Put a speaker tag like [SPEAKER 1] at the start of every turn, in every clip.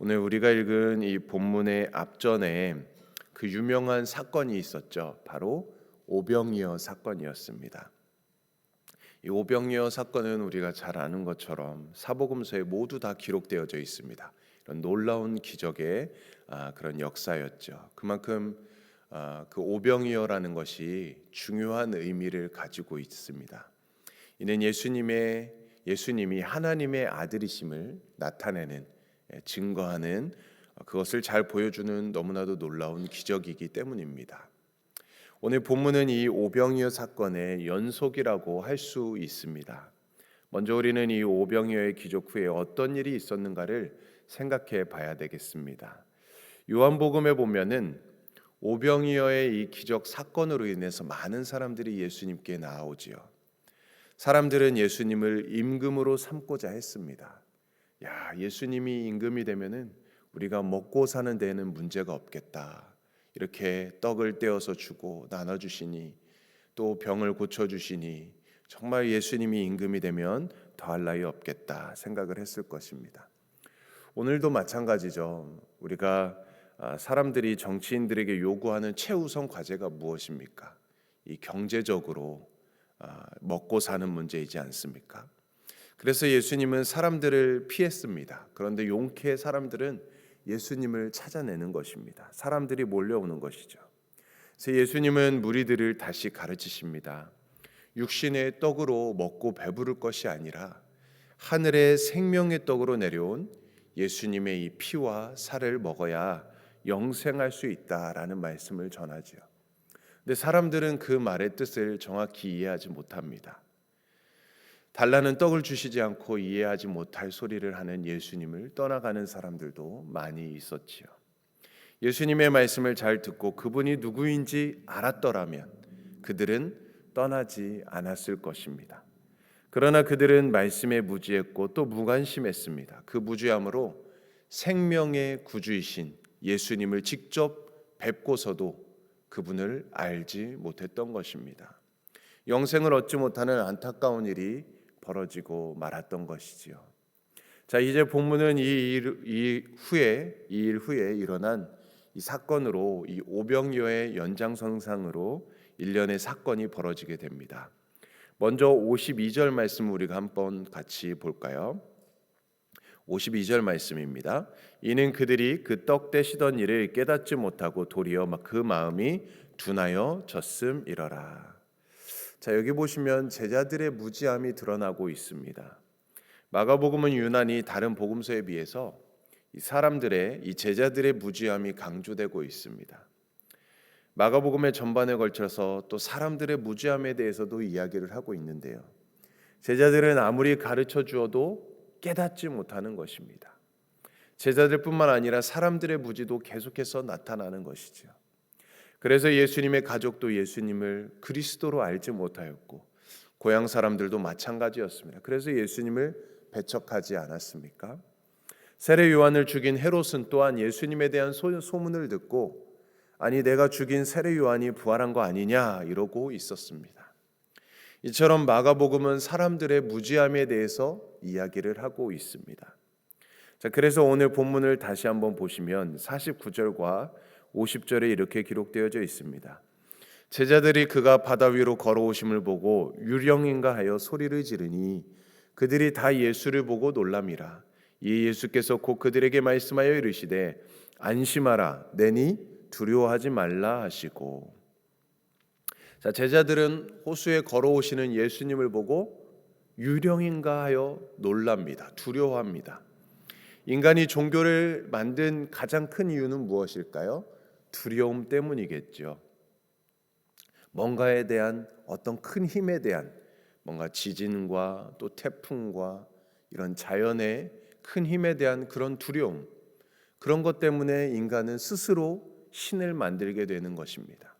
[SPEAKER 1] 오늘 우리가 읽은 이 본문의 앞전에 그 유명한 사건이 있었죠. 바로 오병이어 사건이었습니다. 이 오병이어 사건은 우리가 잘 아는 것처럼 사복음서에 모두 다 기록되어져 있습니다. 이런 놀라운 기적의 그런 역사였죠. 그만큼 그 오병이어라는 것이 중요한 의미를 가지고 있습니다. 이는 예수님이 하나님의 아들이심을 나타내는 증거하는 그것을 잘 보여주는 너무나도 놀라운 기적이기 때문입니다. 오늘 본문은 이 오병이어 사건의 연속이라고 할 수 있습니다. 먼저 우리는 이 오병이어의 기적 후에 어떤 일이 있었는가를 생각해 봐야 되겠습니다. 요한복음에 보면은 오병이어의 이 기적 사건으로 인해서 많은 사람들이 예수님께 나아오지요. 사람들은 예수님을 임금으로 삼고자 했습니다. 예수님이 임금이 되면은 우리가 먹고 사는 데에는 문제가 없겠다. 이렇게 떡을 떼어서 주고 나눠 주시니 또 병을 고쳐 주시니 정말 예수님이 임금이 되면 더할 나위 없겠다 생각을 했을 것입니다. 오늘도 마찬가지죠. 우리가 사람들이 정치인들에게 요구하는 최우선 과제가 무엇입니까? 이 경제적으로 먹고 사는 문제이지 않습니까? 그래서 예수님은 사람들을 피했습니다. 그런데 용케 사람들은 예수님을 찾아내는 것입니다. 사람들이 몰려오는 것이죠. 그래서 예수님은 무리들을 다시 가르치십니다. 육신의 떡으로 먹고 배부를 것이 아니라 하늘의 생명의 떡으로 내려온 예수님의 이 피와 살을 먹어야 영생할 수 있다라는 말씀을 전하지요. 근데 사람들은 그 말의 뜻을 정확히 이해하지 못합니다. 달라는 떡을 주시지 않고 이해하지 못할 소리를 하는 예수님을 떠나가는 사람들도 많이 있었지요. 예수님의 말씀을 잘 듣고 그분이 누구인지 알았더라면 그들은 떠나지 않았을 것입니다. 그러나 그들은 말씀에 무지했고 또 무관심했습니다. 그 무지함으로 생명의 구주이신 예수님을 직접 뵙고서도 그분을 알지 못했던 것입니다. 영생을 얻지 못하는 안타까운 일이 벌어지고 말았던 것이지요. 자, 이제 본문은 이 일 후에 일어난 이 사건으로 이 오병이어의 연장선상으로 일련의 사건이 벌어지게 됩니다. 먼저 52절 말씀 우리가 한번 같이 볼까요? 52절 말씀입니다. 이는 그들이 그 떡 떼시던 일을 깨닫지 못하고 도리어 그 마음이 둔하여 졌음이러라. 자, 여기 보시면 제자들의 무지함이 드러나고 있습니다. 마가복음은 유난히 다른 복음서에 비해서 이 제자들의 무지함이 강조되고 있습니다. 마가복음의 전반에 걸쳐서 또 사람들의 무지함에 대해서도 이야기를 하고 있는데요. 제자들은 아무리 가르쳐 주어도 깨닫지 못하는 것입니다. 제자들뿐만 아니라 사람들의 무지도 계속해서 나타나는 것이죠. 그래서 예수님의 가족도 예수님을 그리스도로 알지 못하였고 고향 사람들도 마찬가지였습니다. 그래서 예수님을 배척하지 않았습니까? 세례 요한을 죽인 헤롯은 또한 예수님에 대한 소문을 듣고 아니 내가 죽인 세례 요한이 부활한 거 아니냐 이러고 있었습니다. 이처럼 마가복음은 사람들의 무지함에 대해서 이야기를 하고 있습니다. 자, 그래서 오늘 본문을 다시 한번 보시면 49절과 50절에 이렇게 기록되어져 있습니다. 제자들이 그가 바다 위로 걸어오심을 보고 유령인가 하여 소리를 지르니 그들이 다 예수를 보고 놀람이라. 이 예수께서 곧 그들에게 말씀하여 이르시되 안심하라 내니 두려워하지 말라 하시고. 자, 제자들은 호수에 걸어오시는 예수님을 보고 유령인가 하여 놀랍니다. 두려워합니다. 인간이 종교를 만든 가장 큰 이유는 무엇일까요? 두려움 때문이겠죠. 뭔가에 대한 어떤 큰 힘에 대한 뭔가 지진과 또 태풍과 이런 자연의 큰 힘에 대한 그런 두려움, 그런 것 때문에 인간은 스스로 신을 만들게 되는 것입니다.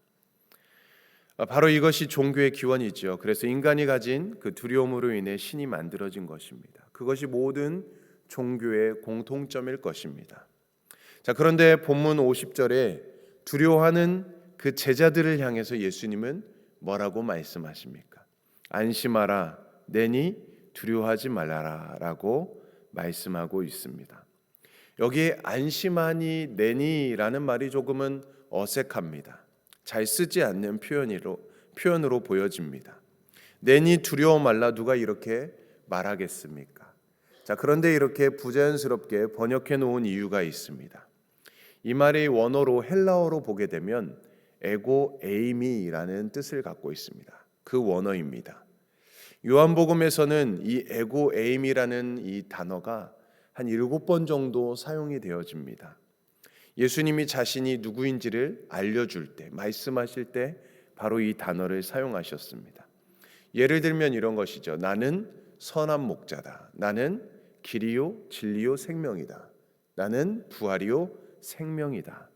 [SPEAKER 1] 바로 이것이 종교의 기원이죠. 그래서 인간이 가진 그 두려움으로 인해 신이 만들어진 것입니다. 그것이 모든 종교의 공통점일 것입니다. 자, 그런데 본문 50절에 두려워하는 그 제자들을 향해서 예수님은 뭐라고 말씀하십니까? 안심하라 내니 두려워하지 말라라 라고 말씀하고 있습니다. 여기에 안심하니 내니라는 말이 조금은 어색합니다. 잘 쓰지 않는 표현으로 보여집니다. 내니 두려워 말라, 누가 이렇게 말하겠습니까? 자, 그런데 이렇게 부자연스럽게 번역해 놓은 이유가 있습니다. 이 말이 원어로 헬라어로 보게 되면 에고 에이미라는 뜻을 갖고 있습니다. 그 원어입니다. 요한복음에서는 이 에고 에이미라는 이 단어가 한 7번 정도 사용이 되어집니다. 예수님이 자신이 누구인지를 알려줄 때, 말씀하실 때 바로 이 단어를 사용하셨습니다. 예를 들면 이런 것이죠. 나는 선한 목자다. 나는 길이요 진리요 생명이다. 나는 부활이요 생명이다.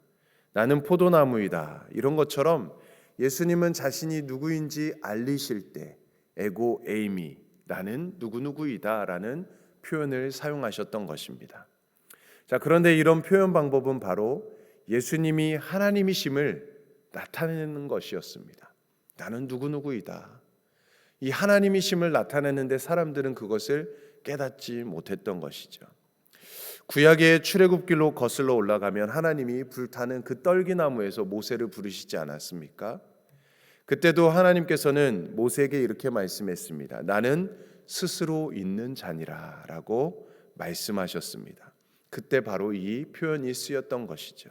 [SPEAKER 1] 나는 포도나무이다. 이런 것처럼 예수님은 자신이 누구인지 알리실 때 에고 에이미, 나는 누구누구이다 라는 표현을 사용하셨던 것입니다. 자, 그런데 이런 표현 방법은 바로 예수님이 하나님이심을 나타내는 것이었습니다. 나는 누구누구이다. 이 하나님이심을 나타내는데 사람들은 그것을 깨닫지 못했던 것이죠. 구약의 출애굽길로 거슬러 올라가면 하나님이 불타는 그 떨기나무에서 모세를 부르시지 않았습니까? 그때도 하나님께서는 모세에게 이렇게 말씀했습니다. 나는 스스로 있는 자니라 라고 말씀하셨습니다. 그때 바로 이 표현이 쓰였던 것이죠.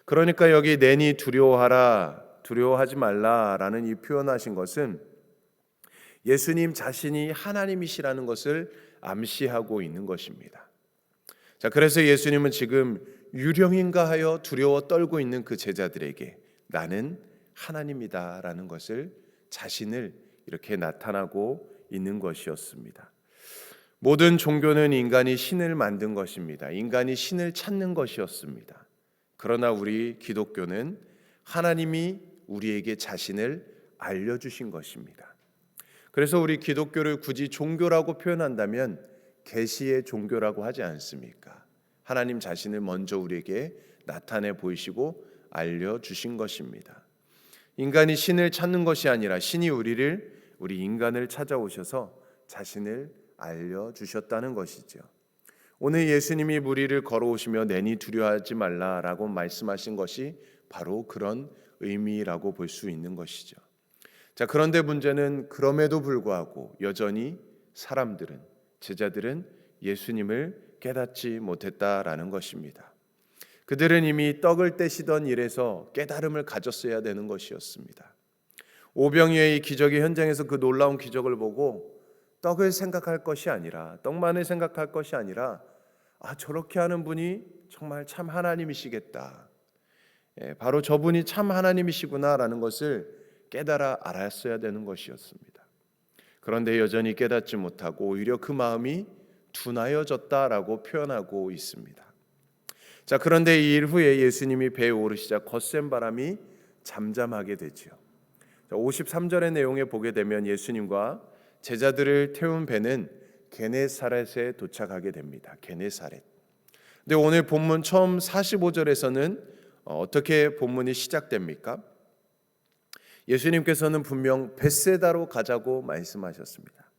[SPEAKER 1] 그러니까 여기 내니 두려워하라, 두려워하지 말라라는 이 표현하신 것은 예수님 자신이 하나님이시라는 것을 암시하고 있는 것입니다. 자, 그래서 예수님은 지금 유령인가 하여 두려워 떨고 있는 그 제자들에게 나는 하나님이다라는 것을 자신을 이렇게 나타나고 있는 것이었습니다. 모든 종교는 인간이 신을 만든 것입니다. 인간이 신을 찾는 것이었습니다. 그러나 우리 기독교는 하나님이 우리에게 자신을 알려주신 것입니다. 그래서 우리 기독교를 굳이 종교라고 표현한다면 계시의 종교라고 하지 않습니까? 하나님 자신을 먼저 우리에게 나타내 보이시고 알려주신 것입니다. 인간이 신을 찾는 것이 아니라 신이 우리 인간을 찾아오셔서 자신을 알려주셨다는 것이죠. 오늘 예수님이 무리를 걸어오시며 내니 두려워하지 말라라고 말씀하신 것이 바로 그런 의미라고 볼 수 있는 것이죠. 자, 그런데 문제는 그럼에도 불구하고 여전히 사람들은, 제자들은 예수님을 깨닫지 못했다라는 것입니다. 그들은 이미 떡을 떼시던 일에서 깨달음을 가졌어야 되는 것이었습니다. 오병이어의 기적의 현장에서 그 놀라운 기적을 보고 떡을 생각할 것이 아니라, 떡만을 생각할 것이 아니라, 저렇게 하는 분이 정말 참 하나님이시겠다. 바로 저분이 참 하나님이시구나라는 것을 깨달아 알았어야 되는 것이었습니다. 그런데 여전히 깨닫지 못하고 오히려 그 마음이 둔하여졌다라고 표현하고 있습니다. 자, 그런데 이 일 후에 예수님이 배에 오르시자 거센 바람이 잠잠하게 되지요. 53절의 내용에 보게 되면 예수님과 제자들을 태운 배는 게네사렛에 도착하게 됩니다. 게네사렛. 근데 오늘 본문 처음 45절에서는 어떻게 본문이 시작됩니까? 예수님께서는 분명 벳세다로 가자고 말씀하셨습니다.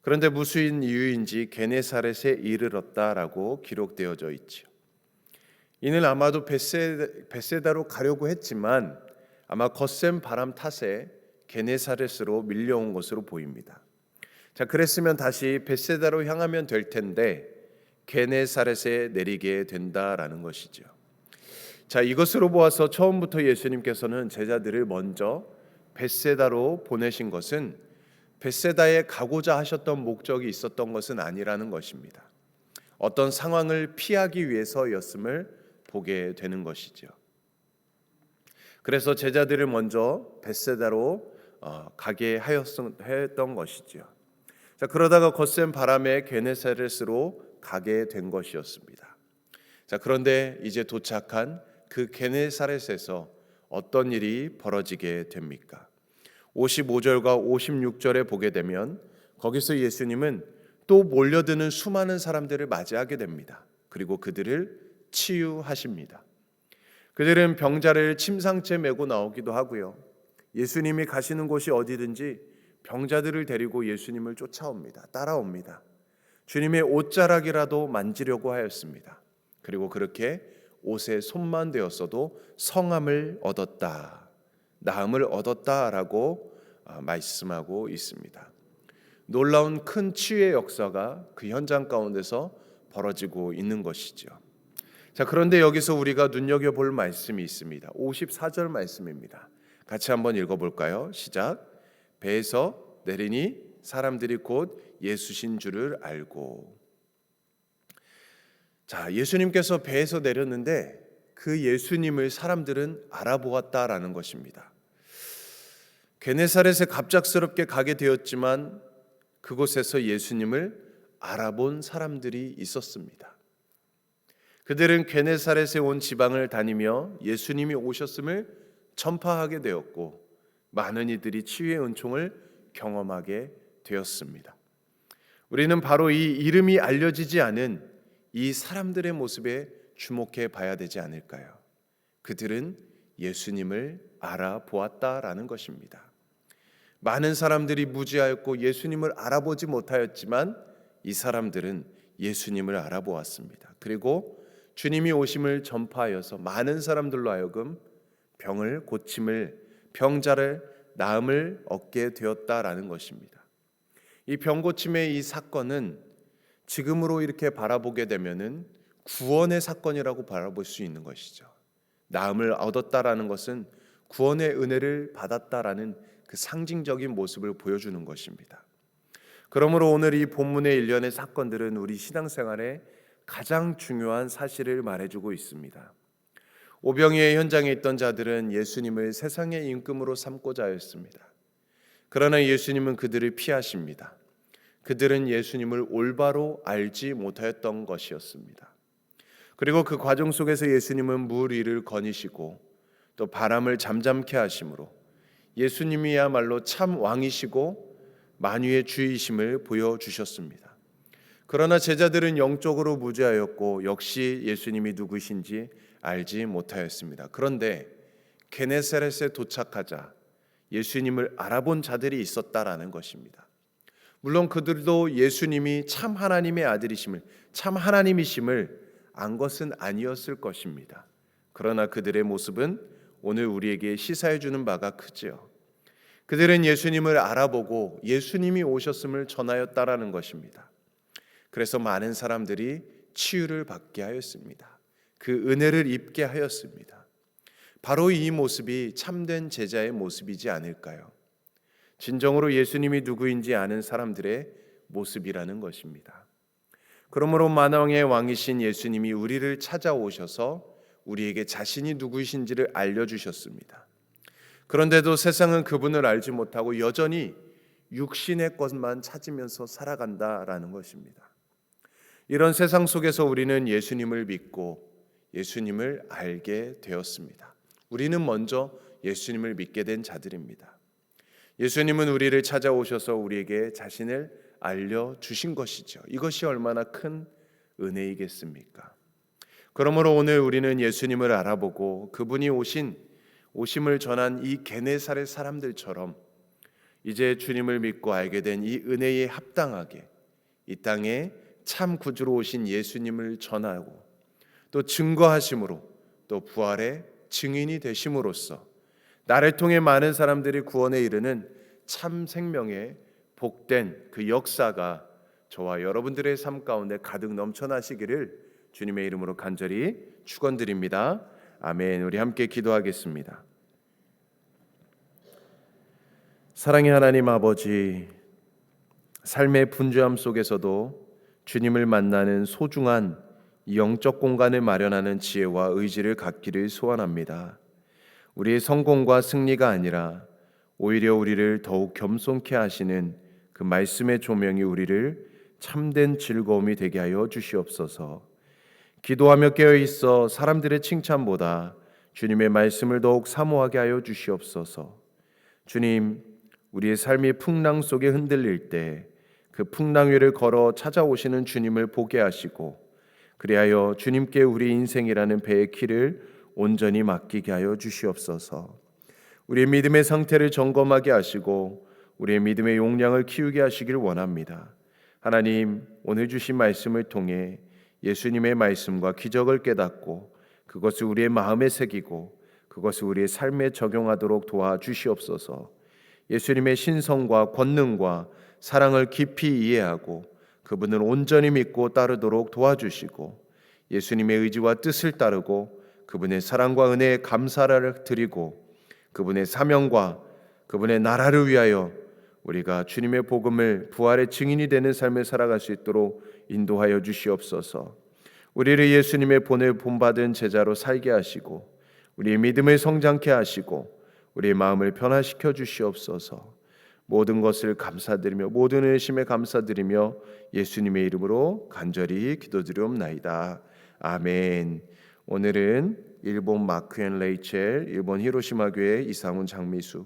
[SPEAKER 1] 그런데 무슨 이유인지 게네사렛에 이르렀다라고 기록되어져 있죠. 이는 아마도 벳세다로 가려고 했지만 아마 거센 바람 탓에 게네사렛으로 밀려온 것으로 보입니다. 자, 그랬으면 다시 벳세다로 향하면 될 텐데 게네사렛에 내리게 된다라는 것이죠. 자, 이것으로 보아서 처음부터 예수님께서는 제자들을 먼저 벳세다로 보내신 것은 벳세다에 가고자 하셨던 목적이 있었던 것은 아니라는 것입니다. 어떤 상황을 피하기 위해서였음을 보게 되는 것이죠. 그래서 제자들을 먼저 벳세다로 가게 했던 것이죠. 자, 그러다가 거센 바람에 게네사렛으로 가게 된 것이었습니다. 자, 그런데 이제 도착한 그 게네사렛에서 어떤 일이 벌어지게 됩니까? 55절과 56절에 보게 되면 거기서 예수님은 또 몰려드는 수많은 사람들을 맞이하게 됩니다. 그리고 그들을 치유하십니다. 그들은 병자를 침상째 메고 나오기도 하고요. 예수님이 가시는 곳이 어디든지 병자들을 데리고 예수님을 쫓아옵니다. 따라옵니다. 주님의 옷자락이라도 만지려고 하였습니다. 그리고 그렇게 옷에 손만 대었어도 성함을 얻었다, 나음을 얻었다라고 말씀하고 있습니다. 놀라운 큰 치유의 역사가 그 현장 가운데서 벌어지고 있는 것이죠. 자, 그런데 여기서 우리가 눈여겨볼 말씀이 있습니다. 54절 말씀입니다. 같이 한번 읽어볼까요? 시작. 배에서 내리니 사람들이 곧 예수신 줄을 알고. 자, 예수님께서 배에서 내렸는데 그 예수님을 사람들은 알아보았다라는 것입니다. 게네사렛에 갑작스럽게 가게 되었지만 그곳에서 예수님을 알아본 사람들이 있었습니다. 그들은 게네사렛에 온 지방을 다니며 예수님이 오셨음을 전파하게 되었고 많은 이들이 치유의 은총을 경험하게 되었습니다. 우리는 바로 이 이름이 알려지지 않은 이 사람들의 모습에 주목해 봐야 되지 않을까요? 그들은 예수님을 알아보았다라는 것입니다. 많은 사람들이 무지하였고 예수님을 알아보지 못하였지만 이 사람들은 예수님을 알아보았습니다. 그리고 주님이 오심을 전파하여서 많은 사람들로 하여금 병을 고침을, 병자를 나음을 얻게 되었다라는 것입니다. 이 병고침의 이 사건은 지금으로 이렇게 바라보게 되면은 구원의 사건이라고 바라볼 수 있는 것이죠. 나음을 얻었다라는 것은 구원의 은혜를 받았다라는 그 상징적인 모습을 보여주는 것입니다. 그러므로 오늘 이 본문의 일련의 사건들은 우리 신앙생활에 가장 중요한 사실을 말해주고 있습니다. 오병이의 현장에 있던 자들은 예수님을 세상의 임금으로 삼고자 하였습니다. 그러나 예수님은 그들을 피하십니다. 그들은 예수님을 올바로 알지 못하였던 것이었습니다. 그리고 그 과정 속에서 예수님은 물 위를 거니시고 또 바람을 잠잠케 하심으로 예수님이야말로 참 왕이시고 만유의 주이심을 보여주셨습니다. 그러나 제자들은 영적으로 무지하였고 역시 예수님이 누구신지 알지 못하였습니다. 그런데 게네사렛에 도착하자 예수님을 알아본 자들이 있었다라는 것입니다. 물론 그들도 예수님이 참 하나님의 아들이심을, 참 하나님이심을 안 것은 아니었을 것입니다. 그러나 그들의 모습은 오늘 우리에게 시사해 주는 바가 크지요. 그들은 예수님을 알아보고 예수님이 오셨음을 전하였다라는 것입니다. 그래서 많은 사람들이 치유를 받게 하였습니다. 그 은혜를 입게 하였습니다. 바로 이 모습이 참된 제자의 모습이지 않을까요? 진정으로 예수님이 누구인지 아는 사람들의 모습이라는 것입니다. 그러므로 만왕의 왕이신 예수님이 우리를 찾아오셔서 우리에게 자신이 누구이신지를 알려주셨습니다. 그런데도 세상은 그분을 알지 못하고 여전히 육신의 것만 찾으면서 살아간다라는 것입니다. 이런 세상 속에서 우리는 예수님을 믿고 예수님을 알게 되었습니다. 우리는 먼저 예수님을 믿게 된 자들입니다. 예수님은 우리를 찾아오셔서 우리에게 자신을 알려주신 것이죠. 이것이 얼마나 큰 은혜이겠습니까? 그러므로 오늘 우리는 예수님을 알아보고 그분이 오심을 전한 이 게네사렛 사람들처럼 이제 주님을 믿고 알게 된 이 은혜에 합당하게 이 땅에 참 구주로 오신 예수님을 전하고 또 증거하심으로 또 부활의 증인이 되심으로써 나를 통해 많은 사람들이 구원에 이르는 참 생명의 복된 그 역사가 저와 여러분들의 삶 가운데 가득 넘쳐나시기를 주님의 이름으로 간절히 축원드립니다. 아멘. 우리 함께 기도하겠습니다. 사랑의 하나님 아버지, 삶의 분주함 속에서도 주님을 만나는 소중한 영적 공간을 마련하는 지혜와 의지를 갖기를 소원합니다. 우리의 성공과 승리가 아니라 오히려 우리를 더욱 겸손케 하시는 그 말씀의 조명이 우리를 참된 즐거움이 되게 하여 주시옵소서. 기도하며 깨어있어 사람들의 칭찬보다 주님의 말씀을 더욱 사모하게 하여 주시옵소서. 주님, 우리의 삶이 풍랑 속에 흔들릴 때 그 풍랑 위를 걸어 찾아오시는 주님을 보게 하시고 그리하여 주님께 우리 인생이라는 배의 키를 온전히 맡기게 하여 주시옵소서. 우리의 믿음의 상태를 점검하게 하시고 우리의 믿음의 용량을 키우게 하시길 원합니다. 하나님, 오늘 주신 말씀을 통해 예수님의 말씀과 기적을 깨닫고 그것을 우리의 마음에 새기고 그것을 우리의 삶에 적용하도록 도와주시옵소서. 예수님의 신성과 권능과 사랑을 깊이 이해하고 그분을 온전히 믿고 따르도록 도와주시고 예수님의 의지와 뜻을 따르고 그분의 사랑과 은혜에 감사를 드리고 그분의 사명과 그분의 나라를 위하여 우리가 주님의 복음을 부활의 증인이 되는 삶을 살아갈 수 있도록 인도하여 주시옵소서. 우리를 예수님의 본받은 제자로 살게 하시고 우리의 믿음을 성장케 하시고 우리의 마음을 변화시켜 주시옵소서. 모든 것을 감사드리며 모든 의심에 감사드리며 예수님의 이름으로 간절히 기도드리옵나이다. 아멘. 오늘은 일본 마크앤 레이첼, 일본 히로시마 교회 이상훈 장미수,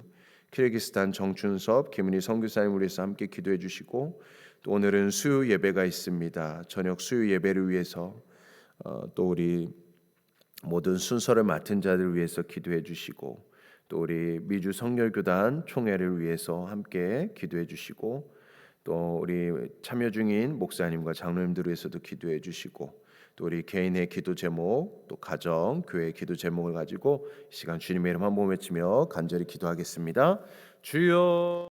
[SPEAKER 1] 키르기스탄 정춘섭, 김은희 선교사님을 위해서 함께 기도해 주시고 또 오늘은 수요 예배가 있습니다. 저녁 수요 예배를 위해서 또 우리 모든 순서를 맡은 자들을 위해서 기도해 주시고 또 우리 미주 성결교단 총회를 위해서 함께 기도해 주시고 또 우리 참여 중인 목사님과 장로님들을 위해서도 기도해 주시고 또 우리 개인의 기도 제목 또 가정 교회 기도 제목을 가지고 이 시간 주님의 이름 한번 외치며 간절히 기도하겠습니다. 주여